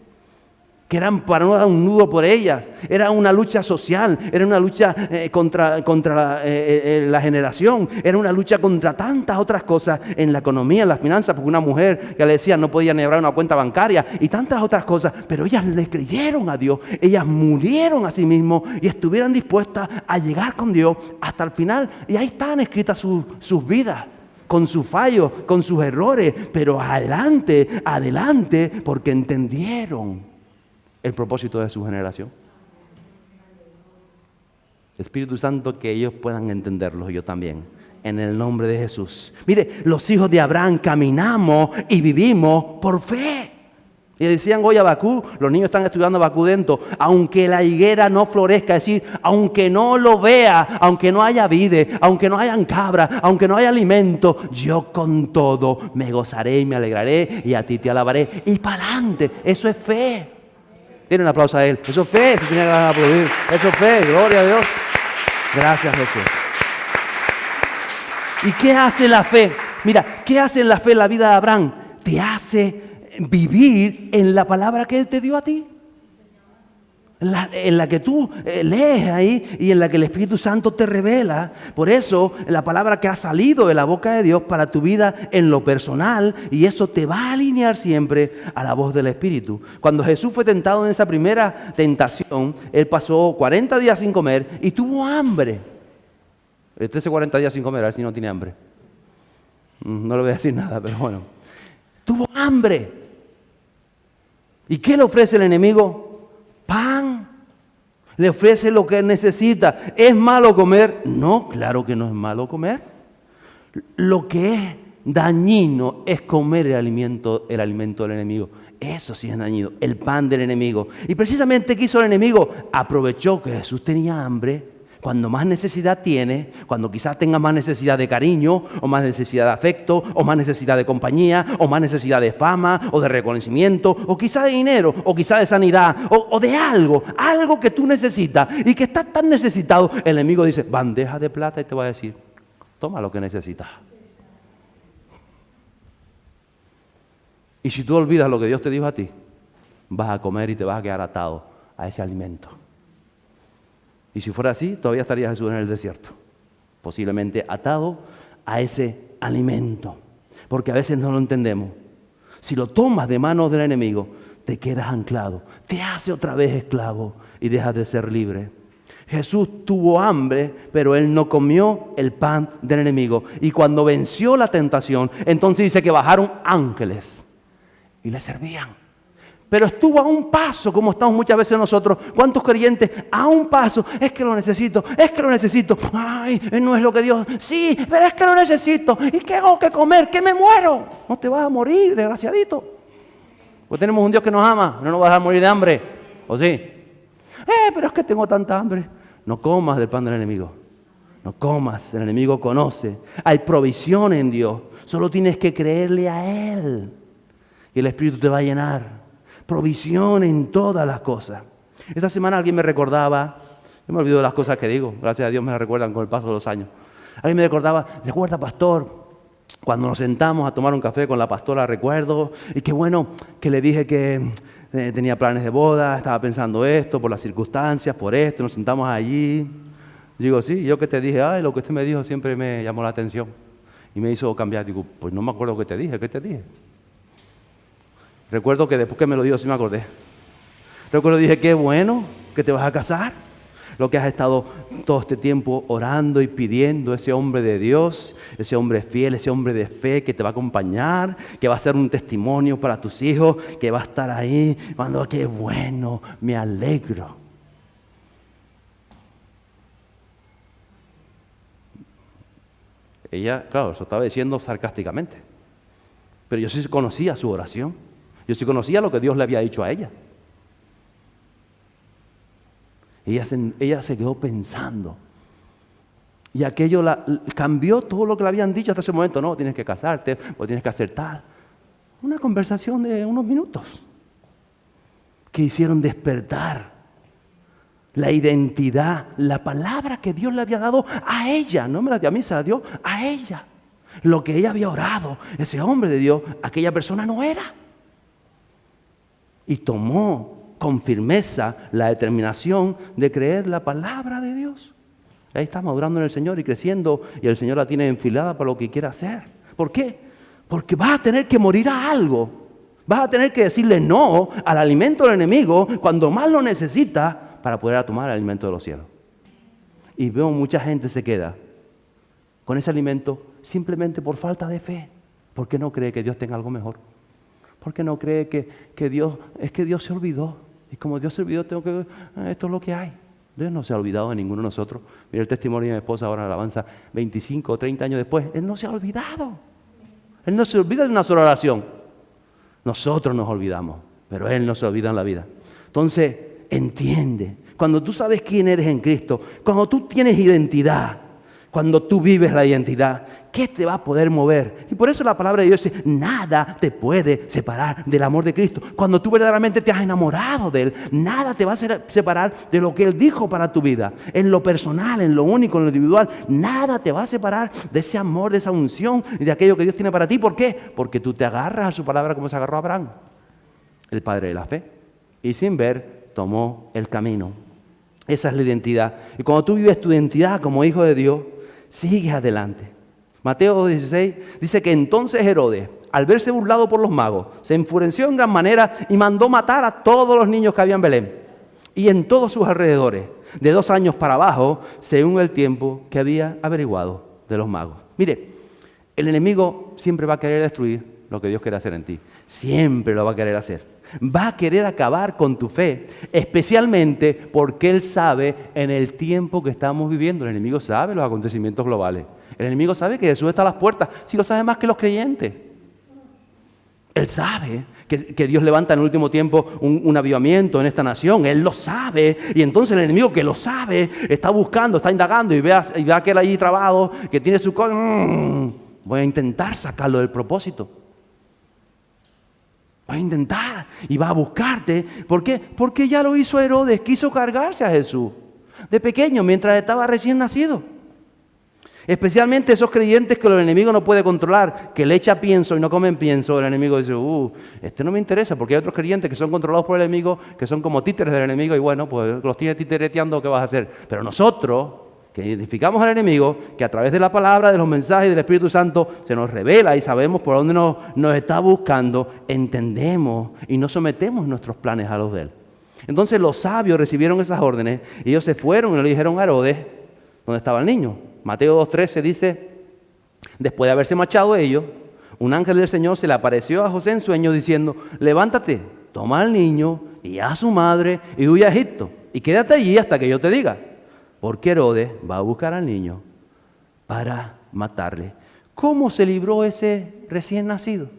que eran para no dar un nudo por ellas, era una lucha social, era una lucha contra la generación, era una lucha contra tantas otras cosas en la economía, en las finanzas, porque una mujer que le decía no podía ni abrir una cuenta bancaria y tantas otras cosas, pero ellas le creyeron a Dios, ellas murieron a sí mismos y estuvieron dispuestas a llegar con Dios hasta el final, y ahí están escritas sus vidas, con sus fallos, con sus errores, pero adelante, porque entendieron el propósito de su generación. Espíritu Santo, que ellos puedan entenderlo, yo también, en el nombre de Jesús. Mire, los hijos de Abraham caminamos y vivimos por fe. Y decían hoy a Habacuc, los niños están estudiando Habacuc dentro, aunque la higuera no florezca, es decir, aunque no lo vea, aunque no haya vide, aunque no hayan cabras, aunque no haya alimento, yo con todo me gozaré y me alegraré y a ti te alabaré. Y para adelante, eso es fe. Tiene un aplauso a él. Eso es fe, se tiene que aplaudir. Eso es fe, gloria a Dios. Gracias, Jesús. ¿Y qué hace la fe? Mira, ¿qué hace la fe en la vida de Abraham? Te hace vivir en la palabra que Él te dio a ti. En la que tú lees ahí y en la que el Espíritu Santo te revela. Por eso, la palabra que ha salido de la boca de Dios para tu vida en lo personal, y eso te va a alinear siempre a la voz del Espíritu. Cuando Jesús fue tentado en esa primera tentación, Él pasó 40 días sin comer y tuvo hambre. Este hace 40 días sin comer, a ver si no tiene hambre. No le voy a decir nada, pero bueno. Tuvo hambre. ¿Y qué le ofrece el enemigo? Pan. Le ofrece lo que él necesita. ¿Es malo comer? No, claro que no es malo comer. Lo que es dañino es comer el alimento del enemigo. Eso sí es dañino, el pan del enemigo. Y precisamente, ¿qué hizo el enemigo? Aprovechó que Jesús tenía hambre. Cuando más necesidad tiene, cuando quizás tenga más necesidad de cariño, o más necesidad de afecto, o más necesidad de compañía, o más necesidad de fama, o de reconocimiento, o quizás de dinero, o quizás de sanidad, o de algo que tú necesitas y que estás tan necesitado, el enemigo dice, bandeja de plata, y te va a decir, toma lo que necesitas. Y si tú olvidas lo que Dios te dijo a ti, vas a comer y te vas a quedar atado a ese alimento. Y si fuera así, todavía estaría Jesús en el desierto, posiblemente atado a ese alimento, porque a veces no lo entendemos. Si lo tomas de manos del enemigo, te quedas anclado, te hace otra vez esclavo y dejas de ser libre. Jesús tuvo hambre, pero Él no comió el pan del enemigo. Y cuando venció la tentación, entonces dice que bajaron ángeles y le servían. Pero estuvo a un paso, como estamos muchas veces nosotros. ¿Cuántos creyentes a un paso? Es que lo necesito, es que lo necesito. Ay, no es lo que Dios... Sí, pero es que lo necesito. ¿Y qué hago que comer? ¿Qué me muero? No te vas a morir, desgraciadito. Pues tenemos un Dios que nos ama, no nos vas a morir de hambre. ¿O sí? Pero es que tengo tanta hambre. No comas del pan del enemigo. No comas, el enemigo conoce. Hay provisión en Dios. Solo tienes que creerle a Él. Y el Espíritu te va a llenar. Provisión en todas las cosas. Esta semana alguien me recordaba, yo me olvido de las cosas que digo, gracias a Dios me las recuerdan con el paso de los años. Alguien me recordaba, recuerda pastor, cuando nos sentamos a tomar un café con la pastora, recuerdo, y qué bueno que le dije que tenía planes de boda, estaba pensando esto, por las circunstancias, por esto, nos sentamos allí. Digo, sí, yo que te dije, lo que usted me dijo siempre me llamó la atención. Y me hizo cambiar, digo, pues no me acuerdo qué te dije, ¿qué te dije? Recuerdo que después que me lo dijo sí me acordé. Recuerdo dije, qué bueno que te vas a casar. Lo que has estado todo este tiempo orando y pidiendo, ese hombre de Dios, ese hombre fiel, ese hombre de fe que te va a acompañar, que va a ser un testimonio para tus hijos, que va a estar ahí. Cuando, qué bueno, me alegro. Ella, claro, eso estaba diciendo sarcásticamente. Pero yo sí conocía su oración. Yo sí conocía lo que Dios le había dicho a ella. Ella se quedó pensando. Y aquello cambió todo lo que le habían dicho hasta ese momento. No, tienes que casarte, o tienes que hacer tal. Una conversación de unos minutos que hicieron despertar la identidad, la palabra que Dios le había dado a ella. No me la dio a mí, se la dio a ella. Lo que ella había orado, ese hombre de Dios, aquella persona no era. Y tomó con firmeza la determinación de creer la palabra de Dios. Ahí está madurando en el Señor y creciendo, y el Señor la tiene enfilada para lo que quiera hacer. ¿Por qué? Porque vas a tener que morir a algo. Vas a tener que decirle no al alimento del enemigo cuando más lo necesita para poder tomar el alimento de los cielos. Y veo mucha gente se queda con ese alimento simplemente por falta de fe, porque no cree que Dios tenga algo mejor. Porque no cree que Dios, es que Dios se olvidó. Y como Dios se olvidó, esto es lo que hay. Dios no se ha olvidado de ninguno de nosotros. Mira el testimonio de mi esposa ahora en alabanza, 25 o 30 años después. Él no se ha olvidado. Él no se olvida de una sola oración. Nosotros nos olvidamos, pero Él no se olvida en la vida. Entonces, entiende. Cuando tú sabes quién eres en Cristo, cuando tú tienes identidad, cuando tú vives la identidad, ¿qué te va a poder mover? Y por eso la palabra de Dios dice, nada te puede separar del amor de Cristo. Cuando tú verdaderamente te has enamorado de Él, nada te va a separar de lo que Él dijo para tu vida. En lo personal, en lo único, en lo individual, nada te va a separar de ese amor, de esa unción y de aquello que Dios tiene para ti. ¿Por qué? Porque tú te agarras a su palabra como se agarró a Abraham, el padre de la fe. Y sin ver, tomó el camino. Esa es la identidad. Y cuando tú vives tu identidad como hijo de Dios, sigues adelante. Mateo 16 dice que entonces Herodes, al verse burlado por los magos, se enfureció en gran manera y mandó matar a todos los niños que había en Belén y en todos sus alrededores, de 2 años para abajo, según el tiempo que había averiguado de los magos. Mire, el enemigo siempre va a querer destruir lo que Dios quiere hacer en ti. Siempre lo va a querer hacer. Va a querer acabar con tu fe, especialmente porque Él sabe en el tiempo que estamos viviendo. El enemigo sabe los acontecimientos globales. El enemigo sabe que Jesús está a las puertas. Si lo sabe más que los creyentes. Él sabe que Dios levanta en el último tiempo un avivamiento en esta nación. Él lo sabe. Y entonces el enemigo que lo sabe está buscando, está indagando y ve a aquel allí trabado que tiene su cosa. Voy a intentar sacarlo del propósito. Va a intentar y va a buscarte. ¿Por qué? Porque ya lo hizo Herodes, quiso cargarse a Jesús de pequeño mientras estaba recién nacido. Especialmente esos creyentes que el enemigo no puede controlar, que le echa pienso y no comen pienso. El enemigo dice, este no me interesa, porque hay otros creyentes que son controlados por el enemigo, que son como títeres del enemigo, y bueno, pues los tiene titereteando, ¿qué vas a hacer? Pero nosotros, que identificamos al enemigo, que a través de la palabra, de los mensajes del Espíritu Santo, se nos revela y sabemos por dónde nos está buscando, entendemos y no sometemos nuestros planes a los de él. Entonces los sabios recibieron esas órdenes, y ellos se fueron y le dijeron a Herodes dónde estaba el niño. Mateo 2:13 dice, después de haberse marchado ellos, un ángel del Señor se le apareció a José en sueño diciendo, levántate, toma al niño y a su madre y huye a Egipto y quédate allí hasta que yo te diga, porque Herodes va a buscar al niño para matarle. ¿Cómo se libró ese recién nacido?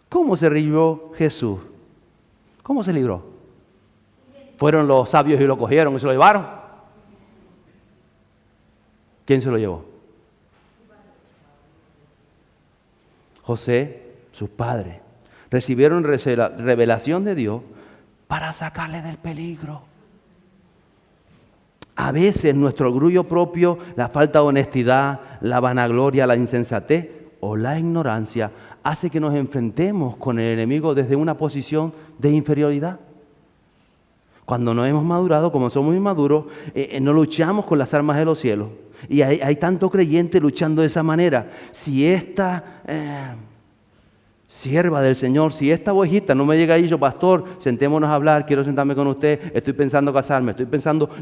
¿Cómo se libró Jesús? ¿Cómo se libró? Fueron los sabios y lo cogieron y se lo llevaron. ¿Quién se lo llevó? José, sus padres, recibieron revelación de Dios para sacarle del peligro. A veces nuestro orgullo propio, la falta de honestidad, la vanagloria, la insensatez o la ignorancia hace que nos enfrentemos con el enemigo desde una posición de inferioridad. Cuando no hemos madurado, como somos inmaduros, no luchamos con las armas de los cielos. Y hay tanto creyente luchando de esa manera. Si esta sierva del Señor, si esta ovejita no me llega ahí, yo, pastor, sentémonos a hablar, quiero sentarme con usted, estoy pensando casarme,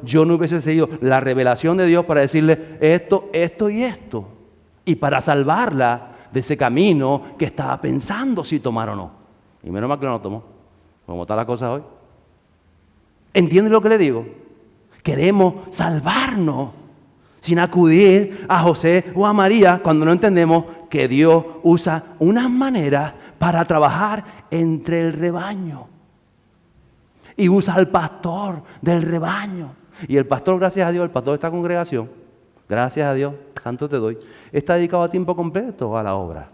yo no hubiese seguido la revelación de Dios para decirle esto, esto y esto. Y para salvarla de ese camino que estaba pensando si tomar o no. Y menos mal que no lo tomó, como está la cosa hoy. ¿Entiende lo que le digo? Queremos salvarnos sin acudir a José o a María cuando no entendemos que Dios usa unas maneras para trabajar entre el rebaño. Y usa al pastor del rebaño. Y el pastor, gracias a Dios, el pastor de esta congregación, gracias a Dios, tanto te doy, está dedicado a tiempo completo a la obra.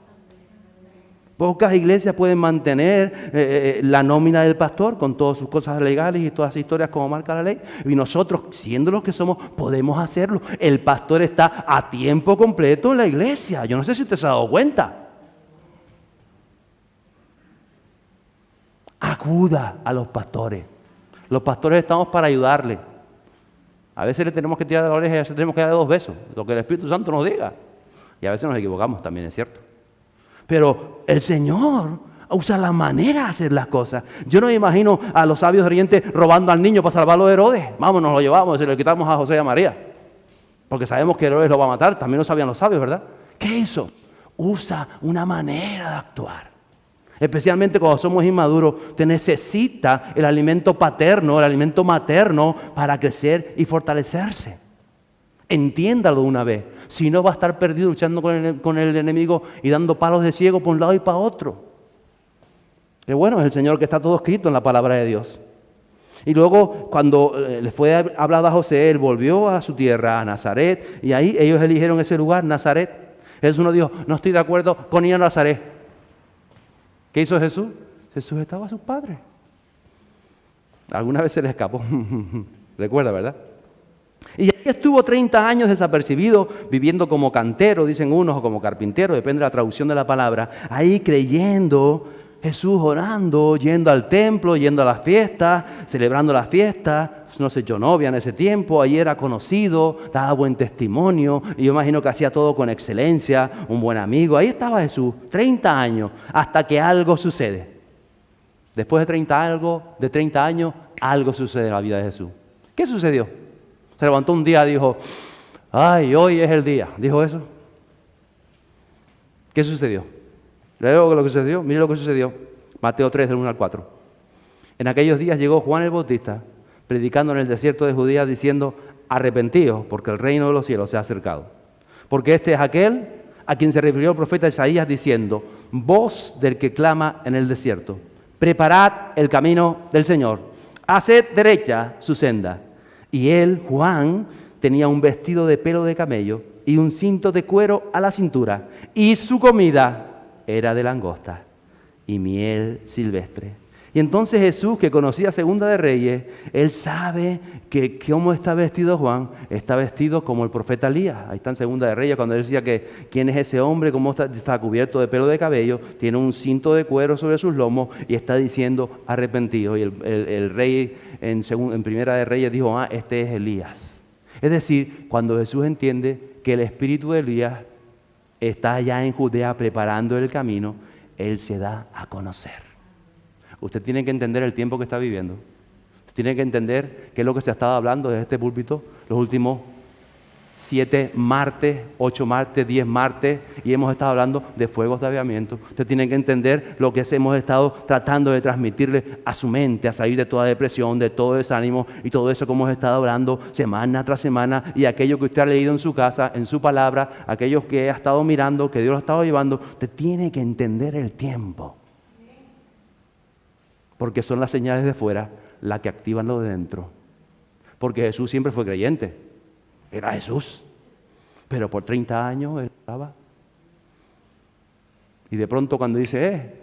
Pocas iglesias pueden mantener la nómina del pastor con todas sus cosas legales y todas las historias como marca la ley. Y nosotros, siendo los que somos, podemos hacerlo. El pastor está a tiempo completo en la iglesia. Yo no sé si usted se ha dado cuenta. Acuda a los pastores. Los pastores estamos para ayudarle. A veces le tenemos que tirar de la oreja y a veces tenemos que darle 2 besos. Lo que el Espíritu Santo nos diga. Y a veces nos equivocamos, también es cierto. Pero el Señor usa la manera de hacer las cosas. Yo no me imagino a los sabios de Oriente robando al niño para salvarlo de Herodes. Vamos, nos lo llevamos y le quitamos a José y a María. Porque sabemos que Herodes lo va a matar. También lo sabían los sabios, ¿verdad? ¿Qué hizo? Usa una manera de actuar. Especialmente cuando somos inmaduros, te necesita el alimento paterno, el alimento materno para crecer y fortalecerse. Entiéndalo una vez. Si no, va a estar perdido luchando con el enemigo y dando palos de ciego por un lado y para otro. Qué bueno es el Señor que está todo escrito en la palabra de Dios. Y luego, cuando le fue hablado a José, él volvió a su tierra, a Nazaret, y ahí ellos eligieron ese lugar, Nazaret. Jesús nos dijo, no estoy de acuerdo con ir a Nazaret. ¿Qué hizo Jesús? Jesús estaba a sus padres. Alguna vez se le escapó. Recuerda, ¿verdad? Y ahí estuvo 30 años desapercibido, viviendo como cantero, dicen unos, o como carpintero, depende de la traducción de la palabra. Ahí creyendo, Jesús orando, yendo al templo, yendo a las fiestas, celebrando las fiestas. No se echó novia en ese tiempo, ahí era conocido, daba buen testimonio. Y yo imagino que hacía todo con excelencia, un buen amigo. Ahí estaba Jesús, 30 años, hasta que algo sucede. Después de 30 años, algo sucede en la vida de Jesús. ¿Qué sucedió? Se levantó un día y dijo, ay, hoy es el día. ¿Dijo eso? ¿Qué sucedió? Luego lo que sucedió, mire lo que sucedió. Mateo 3, del 1 al 4. En aquellos días llegó Juan el Bautista, predicando en el desierto de Judea, diciendo, arrepentíos, porque el reino de los cielos se ha acercado. Porque este es aquel a quien se refirió el profeta Isaías, diciendo, voz del que clama en el desierto, preparad el camino del Señor, haced derecha su senda. Y él, Juan, tenía un vestido de pelo de camello y un cinto de cuero a la cintura. Y su comida era de langosta y miel silvestre. Y entonces Jesús, que conocía Segunda de Reyes, él sabe que cómo está vestido Juan, está vestido como el profeta Elías. Ahí está en Segunda de Reyes, cuando él decía que quién es ese hombre, cómo está cubierto de pelo de cabello, tiene un cinto de cuero sobre sus lomos y está diciendo arrepentido. Y el rey en Primera de Reyes dijo, este es Elías. Es decir, cuando Jesús entiende que el espíritu de Elías está allá en Judea preparando el camino, él se da a conocer. Usted tiene que entender el tiempo que está viviendo. Tiene que entender qué es lo que se ha estado hablando desde este púlpito los últimos 7 martes, 8 martes, 10 martes, y hemos estado hablando de fuegos de avivamiento. Usted tiene que entender lo que hemos estado tratando de transmitirle a su mente, a salir de toda depresión, de todo desánimo y todo eso que hemos estado hablando semana tras semana, y aquello que usted ha leído en su casa, en su palabra, aquellos que ha estado mirando, que Dios lo ha estado llevando. Usted tiene que entender el tiempo. Porque son las señales de fuera las que activan lo de dentro. Porque Jesús siempre fue creyente. Era Jesús. Pero por 30 años él estaba. Y de pronto cuando dice,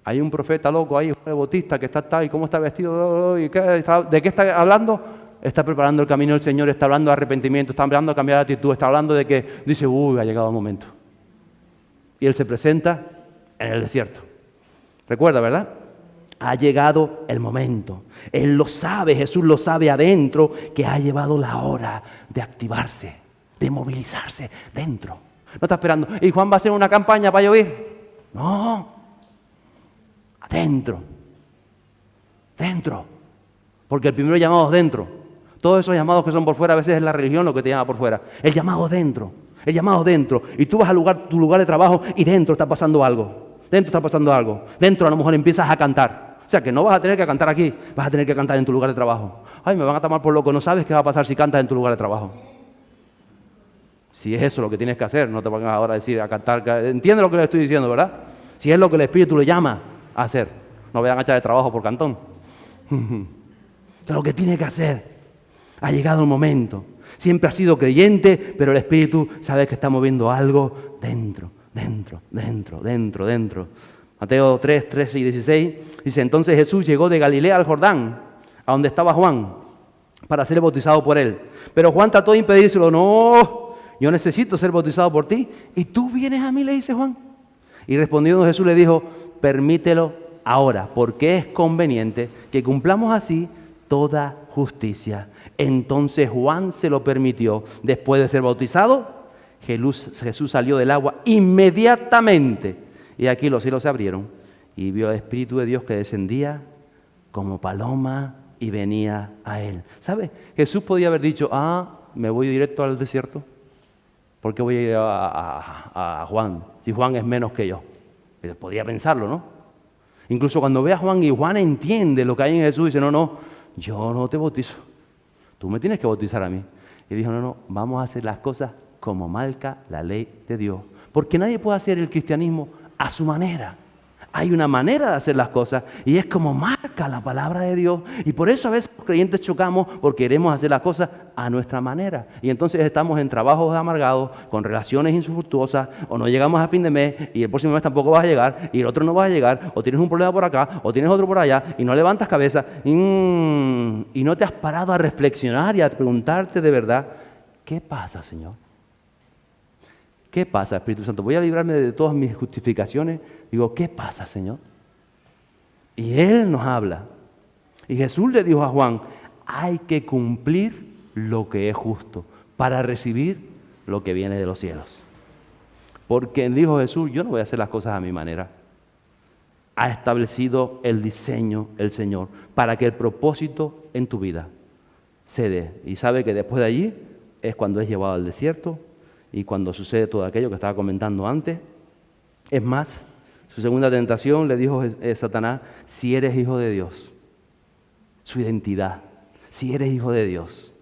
hay un profeta loco ahí, Juan el Bautista, que está tal, y cómo está vestido, ¿de qué está hablando? Está preparando el camino del Señor, está hablando de arrepentimiento, está hablando de cambiar de actitud, está hablando de que dice, ha llegado el momento. Y él se presenta en el desierto. Recuerda, ¿verdad? Ha llegado el momento. Él lo sabe, Jesús lo sabe adentro, que ha llegado la hora de activarse, de movilizarse dentro. No está esperando, ¿y Juan va a hacer una campaña para llover? No, adentro, dentro. Porque el primero llamado es dentro. Todos esos llamados que son por fuera, a veces es la religión lo que te llama por fuera. El llamado dentro, el llamado dentro. Y tú vas a tu lugar de trabajo y dentro está pasando algo. Dentro está pasando algo. Dentro a lo mejor empiezas a cantar. O sea, que no vas a tener que cantar aquí, vas a tener que cantar en tu lugar de trabajo. Ay, me van a tomar por loco. No sabes qué va a pasar si cantas en tu lugar de trabajo. Si es eso lo que tienes que hacer, no te pongas ahora a decir, a cantar. Entiende lo que le estoy diciendo, ¿verdad? Si es lo que el Espíritu le llama a hacer. No vayan a echar de trabajo por cantón. Lo que tiene que hacer. Ha llegado el momento. Siempre ha sido creyente, pero el Espíritu sabe que está moviendo algo dentro. Dentro. Mateo 3, 13 y 16 dice, entonces Jesús llegó de Galilea al Jordán, a donde estaba Juan, para ser bautizado por él. Pero Juan trató de impedírselo. No, yo necesito ser bautizado por ti, y tú vienes a mí, le dice Juan. Y respondiendo Jesús le dijo, permítelo ahora, porque es conveniente que cumplamos así toda justicia. Entonces Juan se lo permitió. Después de ser bautizado, Jesús salió del agua inmediatamente. Y aquí los cielos se abrieron y vio al Espíritu de Dios que descendía como paloma y venía a él. ¿Sabe? Jesús podía haber dicho, me voy directo al desierto. ¿Por qué voy a ir a Juan? Si Juan es menos que yo. Pero podía pensarlo, ¿no? Incluso cuando ve a Juan y Juan entiende lo que hay en Jesús, dice, no, yo no te bautizo. Tú me tienes que bautizar a mí. Y dijo, no, vamos a hacer las cosas como marca la ley de Dios. Porque nadie puede hacer el cristianismo a su manera. Hay una manera de hacer las cosas y es como marca la palabra de Dios. Y por eso a veces los creyentes chocamos porque queremos hacer las cosas a nuestra manera. Y entonces estamos en trabajos amargados, con relaciones infructuosas, o no llegamos a fin de mes y el próximo mes tampoco vas a llegar y el otro no vas a llegar, o tienes un problema por acá, o tienes otro por allá y no levantas cabeza y no te has parado a reflexionar y a preguntarte de verdad, ¿qué pasa, Señor? ¿Qué pasa, Espíritu Santo? Voy a librarme de todas mis justificaciones. Digo, ¿qué pasa, Señor? Y Él nos habla. Y Jesús le dijo a Juan, hay que cumplir lo que es justo para recibir lo que viene de los cielos. Porque dijo Jesús, yo no voy a hacer las cosas a mi manera. Ha establecido el diseño el Señor para que el propósito en tu vida se dé. Y sabe que después de allí es cuando es llevado al desierto. Y cuando sucede todo aquello que estaba comentando antes, es más, su segunda tentación le dijo Satanás, si eres hijo de Dios, su identidad, si eres hijo de Dios,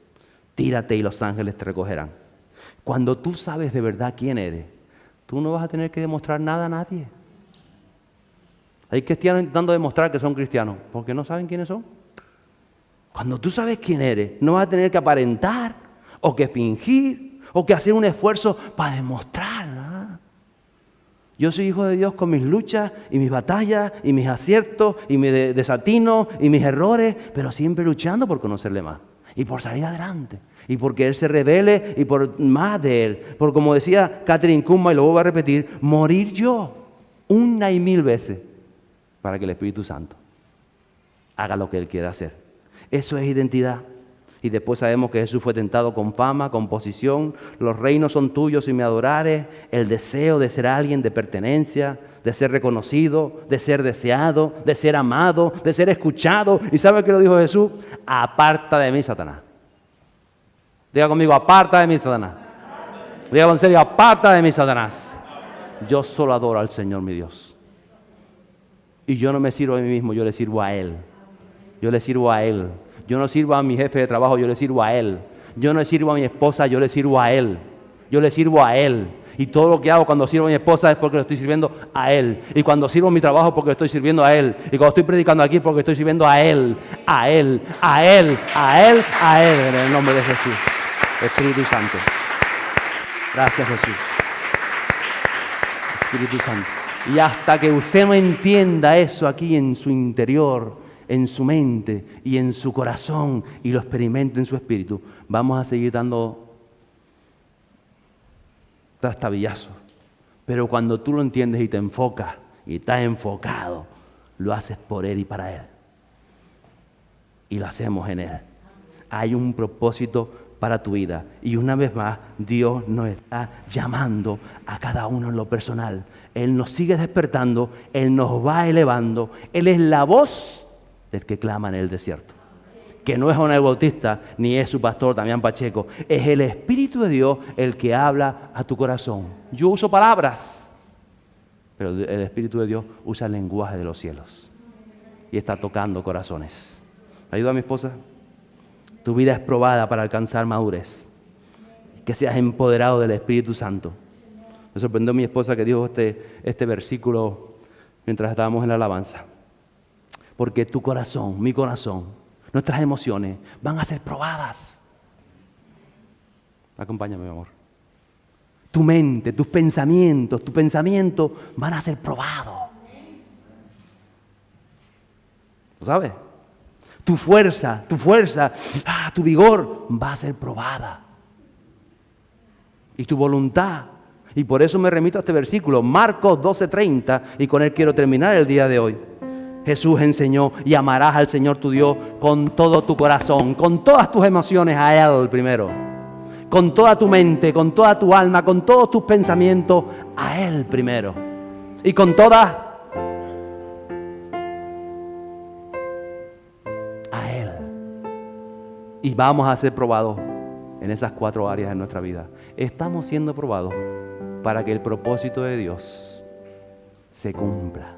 tírate y los ángeles te recogerán. Cuando tú sabes de verdad quién eres, tú no vas a tener que demostrar nada a nadie. Hay cristianos intentando demostrar que son cristianos, porque no saben quiénes son. Cuando tú sabes quién eres, no vas a tener que aparentar o que fingir, o que hacer un esfuerzo para demostrar nada. Yo soy hijo de Dios con mis luchas y mis batallas y mis aciertos y mis desatinos y mis errores, pero siempre luchando por conocerle más y por salir adelante y porque Él se revele y por más de Él. Por como decía Catherine Kuhlman, y lo vuelvo a repetir, morir yo 1 y 1000 veces para que el Espíritu Santo haga lo que Él quiera hacer. Eso es identidad. Y después sabemos que Jesús fue tentado con fama, con posición. Los reinos son tuyos si me adorares. El deseo de ser alguien de pertenencia, de ser reconocido, de ser deseado, de ser amado, de ser escuchado. ¿Y sabe qué lo dijo Jesús? Aparta de mí, Satanás. Diga conmigo, aparta de mí, Satanás. Diga en serio, aparta de mí, Satanás. Yo solo adoro al Señor, mi Dios. Y yo no me sirvo a mí mismo, yo le sirvo a Él. Yo le sirvo a Él. Yo no sirvo a mi jefe de trabajo, yo le sirvo a Él. Yo no sirvo a mi esposa, yo le sirvo a Él. Yo le sirvo a Él. Y todo lo que hago cuando sirvo a mi esposa es porque le estoy sirviendo a Él. Y cuando sirvo mi trabajo es porque le estoy sirviendo a Él. Y cuando estoy predicando aquí es porque estoy sirviendo a Él. A Él, a Él, a Él, a Él. En el nombre de Jesús. Espíritu Santo. Gracias, Jesús. Espíritu Santo. Y hasta que usted no entienda eso aquí en su interior, en su mente y en su corazón y lo experimente en su espíritu, vamos a seguir dando trastabillazos. Pero cuando tú lo entiendes y te enfocas y estás enfocado, lo haces por Él y para Él. Y lo hacemos en Él. Hay un propósito para tu vida. Y una vez más, Dios nos está llamando a cada uno en lo personal. Él nos sigue despertando, Él nos va elevando. Él es la voz del que clama en el desierto. Que no es Juan el Bautista, ni es su pastor Damián Pacheco. Es el Espíritu de Dios el que habla a tu corazón. Yo uso palabras, pero el Espíritu de Dios usa el lenguaje de los cielos. Y está tocando corazones. ¿Ayuda a mi esposa? Tu vida es probada para alcanzar madurez. Que seas empoderado del Espíritu Santo. Me sorprendió mi esposa que dijo este versículo mientras estábamos en la alabanza. Porque tu corazón, mi corazón, nuestras emociones van a ser probadas. Acompáñame, mi amor. Tu mente, tus pensamientos van a ser probados. ¿Lo sabes? Tu fuerza, tu vigor va a ser probada. Y tu voluntad. Y por eso me remito a este versículo, Marcos 12:30, y con él quiero terminar el día de hoy. Jesús enseñó, y amarás al Señor tu Dios con todo tu corazón, con todas tus emociones a Él primero, con toda tu mente, con toda tu alma, con todos tus pensamientos a Él primero, y con todas a Él. Y vamos a ser probados en esas 4 áreas de nuestra vida. Estamos siendo probados para que el propósito de Dios se cumpla.